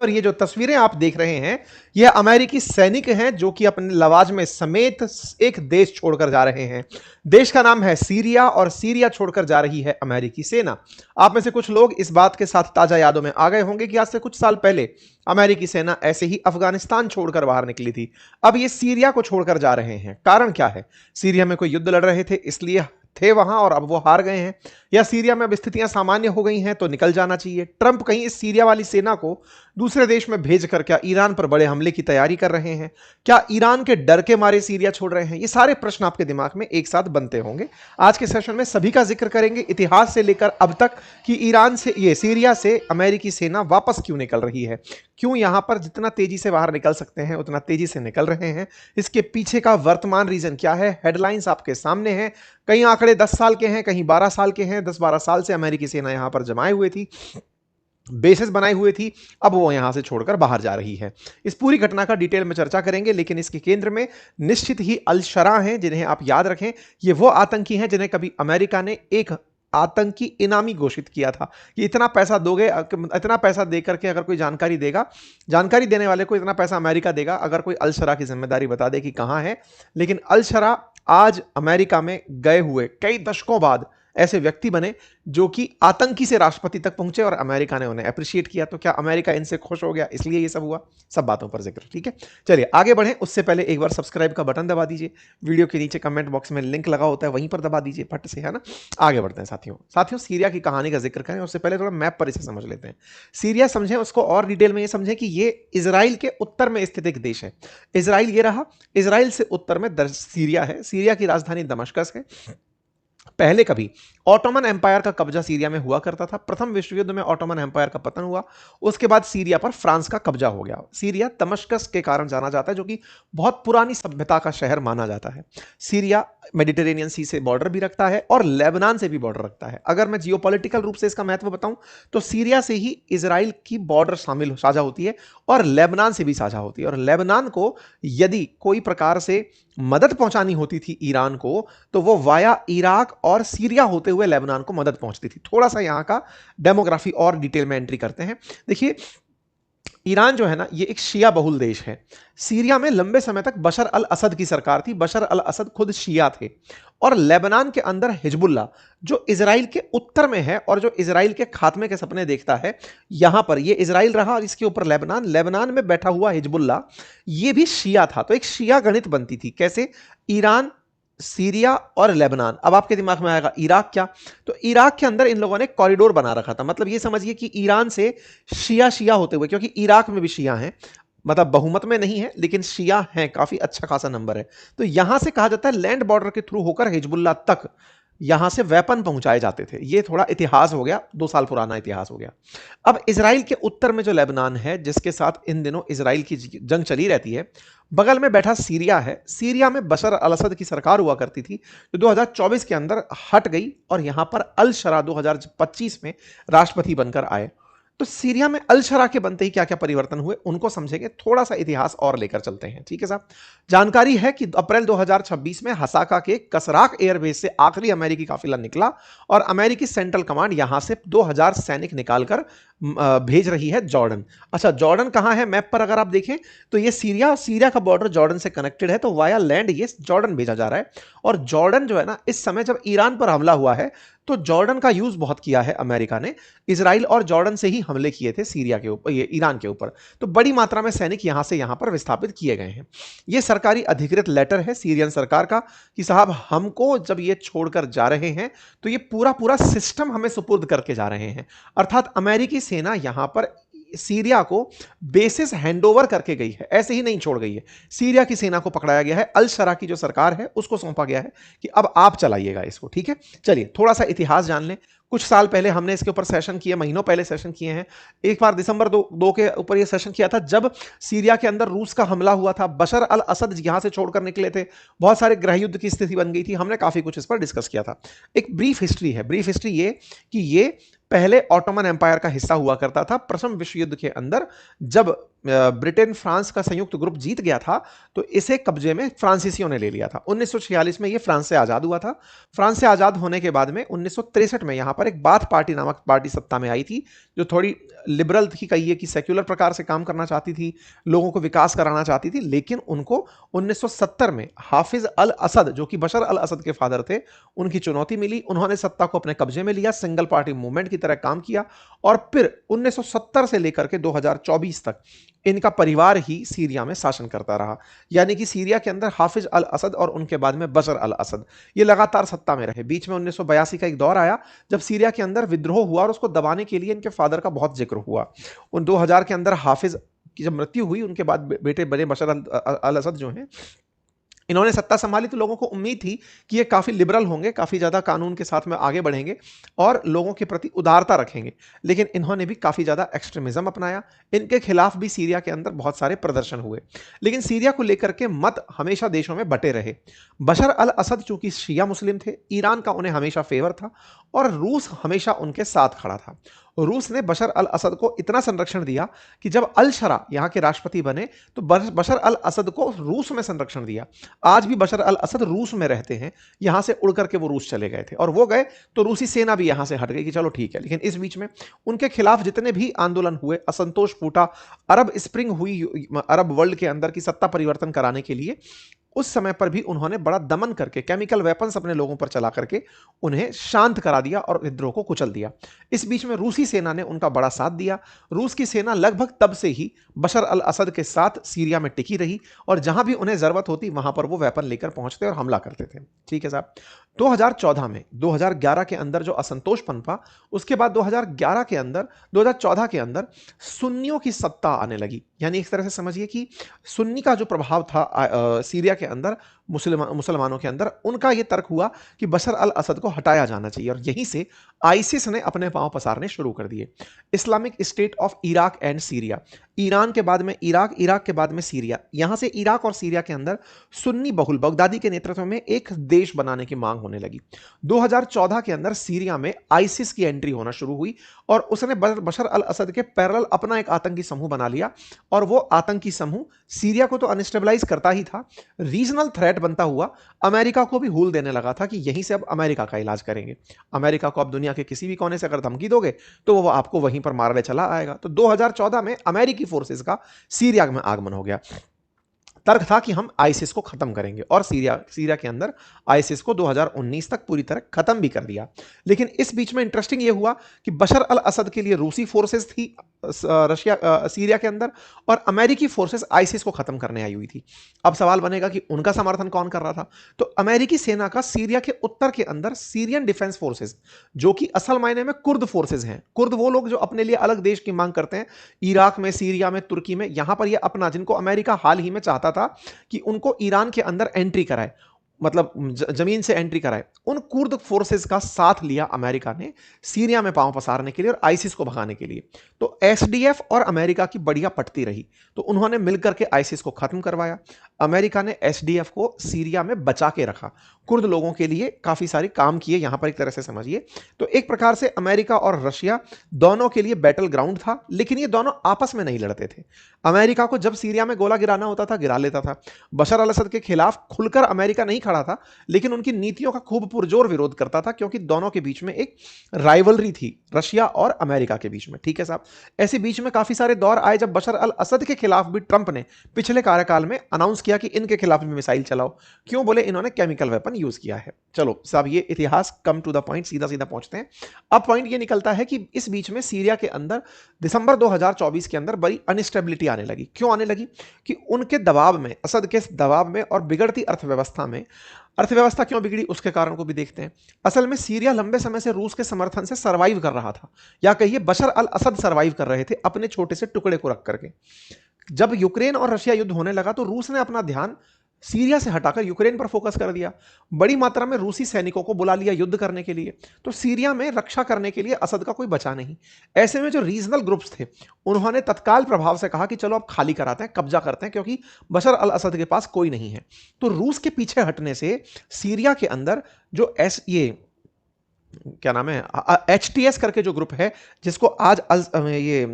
पर ये जो तस्वीरें आप देख रहे हैं, यह अमेरिकी सैनिक हैं जो कि अपने लवाजमे समेत एक देश छोड़कर जा रहे हैं। देश का नाम है सीरिया और सीरिया छोड़कर जा रही है अमेरिकी सेना। आप में से कुछ लोग इस बात के साथ ताजा यादों में आ गए होंगे कि आज से कुछ साल पहले अमेरिकी सेना ऐसे ही अफगानिस्तान छोड़कर बाहर निकली थी। अब ये सीरिया को छोड़कर जा रहे हैं। कारण क्या है? सीरिया में कोई युद्ध लड़ रहे थे इसलिए थे वहां और अब वो हार गए हैं, या सीरिया में अब स्थितियां सामान्य हो गई हैं तो निकल जाना चाहिए? ट्रंप कहीं इस सीरिया वाली सेना को दूसरे देश में भेजकर क्या ईरान पर बड़े हमले की तैयारी कर रहे हैं? क्या ईरान के डर के मारे सीरिया छोड़ रहे हैं? ये सारे प्रश्न आपके दिमाग में एक साथ बनते होंगे। आज के सेशन में सभी का जिक्र करेंगे, इतिहास से लेकर अब तक कि ईरान से, ये सीरिया से अमेरिकी सेना वापस क्यों निकल रही है, क्यों यहां पर जितना तेजी से बाहर निकल सकते हैं उतना तेजी से निकल रहे हैं, इसके पीछे का वर्तमान रीजन क्या है। हेडलाइंस आपके सामने हैं। कई आंकड़े 10 साल के हैं, कहीं 12 साल के हैं। 10-12 साल से अमेरिकी सेना यहां पर जमाए हुए थी, बेसिस बनाई हुई थी, अब वो यहां से छोड़कर बाहर जा रही है। इस पूरी घटना का डिटेल में चर्चा करेंगे, लेकिन इसके केंद्र में निश्चित ही अल शरा हैं, जिन्हें आप याद रखें। ये वो आतंकी हैं जिन्हें कभी अमेरिका ने एक आतंकी इनामी घोषित किया था कि इतना पैसा दोगे, इतना पैसा देकर के अगर कोई जानकारी देगा, जानकारी देने वाले को इतना पैसा अमेरिका देगा अगर कोई अल शरा की जिम्मेदारी बता दे कि कहां है। लेकिन अल शरा आज अमेरिका में गए हुए कई दशकों बाद ऐसे व्यक्ति बने जो कि आतंकी से राष्ट्रपति तक पहुंचे और अमेरिका ने उन्हें अप्रिशिएट किया। तो क्या अमेरिका इनसे खुश हो गया, इसलिए ये सब हुआ? सब बातों पर जिक्र, ठीक है। चलिए आगे बढ़ें, उससे पहले एक बार सब्सक्राइब का बटन दबा दीजिए। वीडियो के नीचे कमेंट बॉक्स में लिंक लगा होता है, वहीं पर दबा दीजिए फट से, है ना। आगे बढ़ते हैं साथियों, सीरिया की कहानी का जिक्र करें उससे पहले थोड़ा मैप पर इसे समझ लेते हैं। सीरिया समझें उसको और डिटेल में, ये समझें कि ये इजराइल के उत्तर में स्थित एक देश है। इजराइल ये रहा, इजराइल से उत्तर में सीरिया है। सीरिया की राजधानी दमिश्क है। पहले कभी ऑटोमन एम्पायर का कब्जा सीरिया में हुआ करता था। प्रथम विश्व युद्ध में ऑटोमन एम्पायर का पतन हुआ, उसके बाद सीरिया पर फ्रांस का कब्जा हो गया। सीरिया दमिश्क के कारण जाना जाता है, जो कि बहुत पुरानी सभ्यता का शहर माना जाता है। सीरिया मेडिटेरेनियन सी से बॉर्डर भी रखता है और लेबनान से भी बॉर्डर रखता है। अगर मैं जियोपॉलिटिकल रूप से इसका महत्व बताऊं तो सीरिया से ही इजराइल की बॉर्डर साझा होती है और लेबनान से भी साझा होती है। और लेबनान को यदि कोई प्रकार से मदद पहुंचानी होती थी ईरान को, तो वो वाया इराक और सीरिया होते हुए लेबनान को मदद पहुंचती थी। थोड़ा सा यहां का डेमोग्राफी और डिटेल में एंट्री करते हैं। देखिए, ईरान जो है ना, ये एक शिया बहुल देश है। सीरिया में लंबे समय तक बशर अल असद की सरकार थी। बशर अल असद खुद शिया थे। और लेबनान के अंदर हिजबुल्ला, जो इजराइल के उत्तर में है और जो इजराइल के खात्मे के सपने देखता है, यहां पर ये इजराइल रहा और इसके ऊपर लेबनान, लेबनान में बैठा हुआ हिजबुल्ला, ये भी शिया था। तो एक शिया गणित बनती थी। कैसे? ईरान, सीरिया और लेबनान। अब आपके दिमाग में आएगा इराक क्या? तो इराक के अंदर इन लोगों ने कॉरिडोर बना रखा था। मतलब ये समझिए कि ईरान से शिया शिया होते हुए, क्योंकि इराक में भी शिया हैं, मतलब बहुमत में नहीं है लेकिन शिया हैं, काफी अच्छा खासा नंबर है। तो यहां से कहा जाता है लैंड बॉर्डर के थ्रू होकर हिजबुल्ला तक यहां से वेपन पहुंचाए जाते थे। ये थोड़ा इतिहास हो गया, 2 साल पुराना इतिहास हो गया। अब इजराइल के उत्तर में जो लेबनान है, जिसके साथ इन दिनों इजराइल की जंग चली रहती है, बगल में बैठा सीरिया है। सीरिया में बशर अल असद की सरकार हुआ करती थी, जो 2024 के अंदर हट गई और यहां पर अल शरा 2025 में राष्ट्रपति बनकर आए। तो सीरिया में अल शरा के बनते ही क्या क्या परिवर्तन हुए उनको समझेंगे। थोड़ा सा इतिहास और लेकर चलते हैं, ठीक है साहब। जानकारी है कि अप्रैल 2026 में हसाका के कसराक एयरबेस से आखिरी अमेरिकी काफिला निकला और अमेरिकी सेंट्रल कमांड यहां से 2000 सैनिक निकालकर भेज रही है जॉर्डन। अच्छा, जॉर्डन कहां है मैप पर? अगर आप देखें तो ये सीरिया का बॉर्डर जॉर्डन से कनेक्टेड है, तो वाया लैंड ये जॉर्डन भेजा जा रहा है। और जॉर्डन जो है ना, इस समय जब ईरान पर हमला हुआ है तो जॉर्डन का यूज बहुत किया है अमेरिका ने। इजराइल और जॉर्डन से ही हमले किए थे सीरिया के ऊपर, ये ईरान के ऊपर। तो बड़ी मात्रा में सैनिक यहां से यहां पर विस्थापित किए गए हैं। ये सरकारी अधिकृत लेटर है सीरियन सरकार का कि साहब, हमको जब ये छोड़कर जा रहे हैं तो ये पूरा पूरा सिस्टम हमें सुपुर्द करके जा रहे हैं। अर्थात अमेरिकी सेना यहां पर सीरिया को बेसिस हैंडओवर करके गई है, ऐसे ही नहीं छोड़ गई है। सीरिया की सेना को पकड़ाया गया है, अल शरा की जो सरकार है उसको सौंपा गया है कि अब आप चलाइएगा इसको, ठीक है। चलिए थोड़ा सा इतिहास जान लें। कुछ साल पहले हमने इसके ऊपर सेशन किए, महीनों पहले सेशन किए हैं। एक बार दिसंबर 2 के ऊपर यह सेशन किया था जब सीरिया के अंदर रूस का हमला हुआ था। बशर अल असद यहां से छोड़कर निकले थे, बहुत सारे गृह युद्ध की स्थिति बन गई थी। हमने काफी कुछ इस पर डिस्कस किया था। एक ब्रीफ हिस्ट्री है। ब्रीफ हिस्ट्री ये कि ये पहले ऑटोमन एम्पायर का हिस्सा हुआ करता था। प्रथम विश्व युद्ध के अंदर जब ब्रिटेन फ्रांस का संयुक्त ग्रुप जीत गया था, तो इसे कब्जे में फ्रांसीसियों ने ले लिया था। 1946 में ये फ्रांस से आजाद हुआ था। फ्रांस से आजाद होने के बाद में 1963 में यहां पर एक बाथ पार्टी नामक पार्टी सत्ता में आई थी, जो थोड़ी लिबरल थी, कहिए कि सेक्युलर प्रकार से काम करना चाहती थी, लोगों को विकास कराना चाहती थी। लेकिन उनको 1970 में हाफिज अल असद, जो कि बशर अल असद के फादर थे, उनकी चुनौती मिली। उन्होंने सत्ता को अपने कब्जे में लिया, सिंगल पार्टी मूवमेंट की तरह काम किया, और फिर 1970 से लेकर के 2024 तक इनका परिवार ही सीरिया में शासन करता रहा। यानी कि सीरिया के अंदर हाफिज अल असद और उनके बाद में बशर अल असद ये लगातार सत्ता में रहे। बीच में 1982 का एक दौर आया जब सीरिया के अंदर विद्रोह हुआ और उसको दबाने के लिए इनके फादर का बहुत जिक्र हुआ। उन 2000 के अंदर हाफिज की जब मृत्यु हुई, उनके बाद बेटे बने बशर अल असद जो हैं, इन्होंने सत्ता संभाली, तो लोगों को उम्मीद थी कि ये काफी लिबरल होंगे, काफी ज्यादा कानून के साथ में आगे बढ़ेंगे और लोगों के प्रति उदारता रखेंगे। लेकिन इन्होंने भी काफी ज्यादा एक्सट्रीमिज्म अपनाया। इनके खिलाफ भी सीरिया के अंदर बहुत सारे प्रदर्शन हुए। लेकिन सीरिया को लेकर के मत हमेशा देशों में बटे रहे। बशर अल असद चूंकि शिया मुस्लिम थे, ईरान का उन्हें हमेशा फेवर था, और रूस हमेशा उनके साथ खड़ा था। रूस ने बशर अल असद को इतना संरक्षण दिया कि जब अल शरा यहां के राष्ट्रपति बने, तो बशर अल असद को रूस में संरक्षण दिया। आज भी बशर अल असद रूस में रहते हैं, यहां से उड़ करके वो रूस चले गए थे, और वो गए तो रूसी सेना भी यहां से हट गई कि चलो ठीक है। लेकिन इस बीच में उनके खिलाफ जितने भी आंदोलन हुए, असंतोष फूटा, अरब स्प्रिंग हुई, अरब वर्ल्ड के अंदर की सत्ता परिवर्तन कराने के लिए, उस समय पर भी उन्होंने बड़ा दमन करके केमिकल वेपन्स अपने लोगों पर चला करके उन्हें शांत करा दिया और विद्रोह को कुचल दिया। इस बीच में रूसी सेना ने उनका बड़ा साथ दिया। रूस की सेना लगभग तब से ही बशर अल असद के साथ सीरिया में टिकी रही, और जहां भी उन्हें जरूरत होती वहां पर वो वेपन लेकर पहुंचते और हमला करते थे। ठीक है साहब। 2014 में 2011 के अंदर जो असंतोष पनपा, उसके बाद 2011 के अंदर 2014 के अंदर सुन्नियों की सत्ता आने लगी। यानी एक तरह से समझिए कि सुन्नी का जो प्रभाव था सीरिया के अंदर, मुसलमानों के अंदर, उनका यह तर्क हुआ कि बशर अल असद को हटाया जाना चाहिए, और यहीं से आईसिस ने अपने पांव पसारने शुरू कर दिए। Islamic state of Iraq and Syria, Iran के बाद में इराक, इराक के बाद में सीरिया, यहां से इराक और सीरिया के अंदर सुन्नी बहुल बगदादी के नेतृत्व में एक देश बनाने की मांग होने लगी। 2014 के अंदर सीरिया में आईसिस की एंट्री होना शुरू हुई, और उसने बशर अल असद के पैरेलल अपना एक आतंकी समूह बना लिया, और वो आतंकी समूह सीरिया को तो अनस्टेबलाइज करता ही था, रीजनल थ्रेट बनता हुआ अमेरिका को भी हूल देने लगा था कि यहीं से अब अमेरिका का इलाज करेंगे। अमेरिका को अब दुनिया के किसी भी कोने से अगर धमकी दोगे तो वो आपको वहीं पर मारने चला आएगा। तो 2014 में अमेरिकी फोर्सेस का सीरिया में आगमन हो गया। तर्क था कि हम आईसिस को खत्म करेंगे, और सीरिया के अंदर आईसिस को 2019 तक पूरी तरह खत्म भी कर दिया। लेकिन इस बीच में इंटरेस्टिंग ये हुआ कि बशर अल असद के लिए रूसी फोर्सेस थी सीरिया के अंदर, और अमेरिकी फोर्सेस आईसिस को खत्म करने आई हुई थी। अब सवाल बनेगा कि उनका समर्थन कौन कर रहा था? तो अमेरिकी सेना का सीरिया के उत्तर के अंदर सीरियन डिफेंस फोर्सेस, जो कि असल मायने में कुर्द फोर्सेस हैं। कुर्द वो लोग जो अपने लिए अलग देश की मांग करते हैं, इराक में, सीरिया में, तुर्की में, यहां पर ये अपना, जिनको अमेरिका हाल ही में चाहता था कि उनको ईरान के अंदर एंट्री कराए, मतलब जमीन से एंट्री कराए, उन कुर्द फोर्सेस का साथ लिया अमेरिका ने सीरिया में पांव पसारने के लिए और आईसिस को भगाने के लिए। तो एसडीएफ और अमेरिका की बढ़िया पटती रही, तो उन्होंने मिलकर के आईसिस को खत्म करवाया। अमेरिका ने एसडीएफ को सीरिया में बचा के रखा, कुर्द लोगों के लिए काफी सारे काम किए। यहां पर एक तरह से समझिए तो एक प्रकार से अमेरिका और रशिया दोनों के लिए बैटल ग्राउंड था, लेकिन ये दोनों आपस में नहीं लड़ते थे। अमेरिका को जब सीरिया में गोला गिराना होता था, गिरा लेता था। बशर अल असद के खिलाफ खुलकर अमेरिका नहीं खड़ा था, लेकिन उनकी नीतियों का खूब पुरजोर विरोध करता था, क्योंकि दोनों के बीच में एक राइवलरी थी, रशिया और अमेरिका के बीच में। ठीक है साहब। ऐसे बीच में काफी सारे दौर आए जब बशर अल असद के खिलाफ भी ट्रंप ने पिछले कार्यकाल में अनाउंस किया कि इनके खिलाफ भी मिसाइल चलाओ। क्यों? बोले इन्होंने केमिकल वेपन यूज किया है। चलो साहब, ये इतिहास कम टू द पॉइंट, सीधा सीधा पहुंचते हैं। अब पॉइंट ये निकलता है कि इस बीच में सीरिया के अंदर दिसंबर 2024 के अंदर बड़ी अनस्टेबिलिटी आने लगी। क्यों आने लगी? कि उनके दबाव में, असद के दबाव में और बिगड़ती अर्थव्यवस्था में, अर्थव्यवस्था क्यों बिगड़ी उसके कारण को भी देखते हैं। असल में सीरिया लंबे समय से रूस के समर्थन से सरवाइव कर रहा था, या कहिए बशर अल असद सरवाइव कर रहे थे अपने छोटे से टुकड़े को रख करके। जब यूक्रेन और रशिया युद्ध होने लगा तो रूस ने अपना ध्यान सीरिया से हटाकर यूक्रेन पर फोकस कर दिया। बड़ी मात्रा में रूसी सैनिकों को बुला लिया युद्ध करने के लिए, तो सीरिया में रक्षा करने के लिए असद का कोई बचा नहीं। ऐसे में जो रीजनल ग्रुप्स थे, उन्होंने तत्काल प्रभाव से कहा कि चलो अब खाली कराते हैं, कब्जा करते हैं, क्योंकि बशर अल असद के पास कोई नहीं है। तो रूस के पीछे हटने से सीरिया के अंदर जो ये क्या नाम है, HTS करके जो ग्रुप है, जिसको आज ये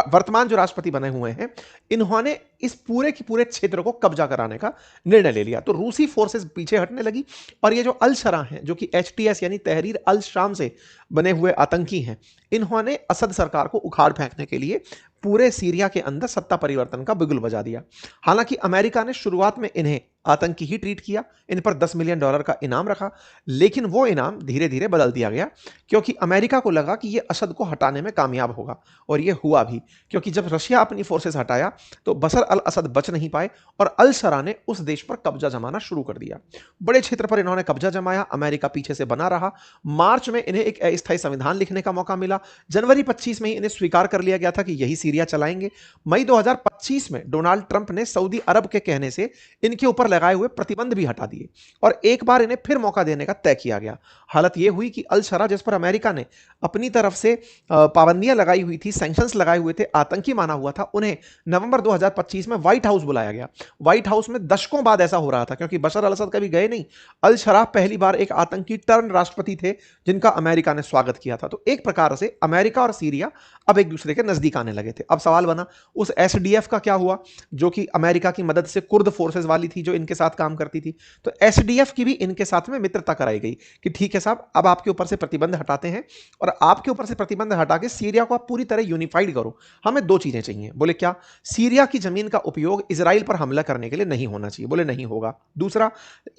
वर्तमान जो राष्ट्रपति बने हुए हैं, इन्होंने इस पूरे के पूरे क्षेत्र को कब्जा कराने का निर्णय ले लिया। तो रूसी फोर्सेस पीछे हटने लगी और ये जो अल शरा हैं, जो कि एचटीएस यानी तहरीर अल शाम से बने हुए आतंकी हैं, इन्होंने असद सरकार को उखाड़ फेंकने के लिए पूरे सीरिया के अंदर सत्ता परिवर्तन का बिगुल बजा दिया। हालांकि अमेरिका ने शुरुआत में इन्हें आतंकी ही ट्रीट किया, इन पर $10 मिलियन का इनाम रखा, लेकिन वो इनाम धीरे धीरे बदल दिया गया क्योंकि अमेरिका को लगा कि ये असद को हटाने में कामयाब होगा, और ये हुआ भी। क्योंकि जब रशिया अपनी फोर्सेस हटाया तो बशर अल असद बच नहीं पाए और अल शरा ने उस देश पर कब्जा जमाना शुरू कर दिया। बड़े क्षेत्र पर इन्होंने कब्जा जमाया, अमेरिका पीछे से बना रहा। मार्च में इन्हें एक अस्थायी संविधान लिखने का मौका मिला। जनवरी 25 में ही इन्हें स्वीकार कर लिया गया था कि यही सीरिया चलाएंगे। मई 2025 में डोनाल्ड ट्रंप ने सऊदी अरब के कहने से इनके ऊपर लगाए हुए प्रतिबंध भी हटा दिए और एक बार इन्हें फिर मौका देने का तय किया गया। हालत यह हुई कि अल शरा, जिस पर अमेरिका ने अपनी तरफ से पाबंदियां लगाई हुई थी, सैंक्शंस लगाए हुए थे, आतंकी माना हुआ था, उन्हें नवंबर 2025 में व्हाइट हाउस बुलाया गया। व्हाइट हाउस में दशकों बाद ऐसा हो रहा था क्योंकि बशर अल असद कभी गए नहीं। अल शरा पहली बार एक आतंकी टर्न राष्ट्रपति थे जिनका अमेरिका ने स्वागत किया था। तो एक प्रकार से अमेरिका और सीरिया अब एक दूसरे के नजदीक आने लगे थे। अब सवाल बना उस एसडीएफ का क्या हुआ, जो कि अमेरिका की मदद से कुर्द फोर्सेस वाली थी, जो इनके साथ काम करती थी। तो एसडीएफ की भी इनके साथ में मित्रता कराई गई कि ठीक है साहब, अब आपके ऊपर से प्रतिबंध हटाते हैं और आपके ऊपर से प्रतिबंध हटा के सीरिया को आप पूरी तरह यूनिफाइड करो। हमें दो चीजें चाहिए। बोले क्या? सीरिया की जमीन का उपयोग इजराइल पर हमला करने के लिए नहीं होना चाहिए। बोले नहीं होगा। दूसरा,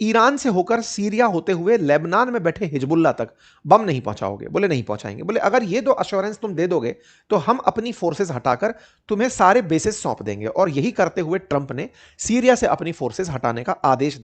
ईरान से होकर सीरिया होते हुए लेबनान में बैठे हिजबुल्ला तक बम नहीं पहुंचाओगे। बोले नहीं पहुंचाएंगे। बोले अगर ये दो अश्योरेंस तुम दे दोगे तो हम अपनी फोर्सेस हटाकर तुम्हें सारे बेसेस सौंप देंगे। और यही करते हुए ट्रंप ने सीरिया से अपनी फोर्सेस हटाने का आदेश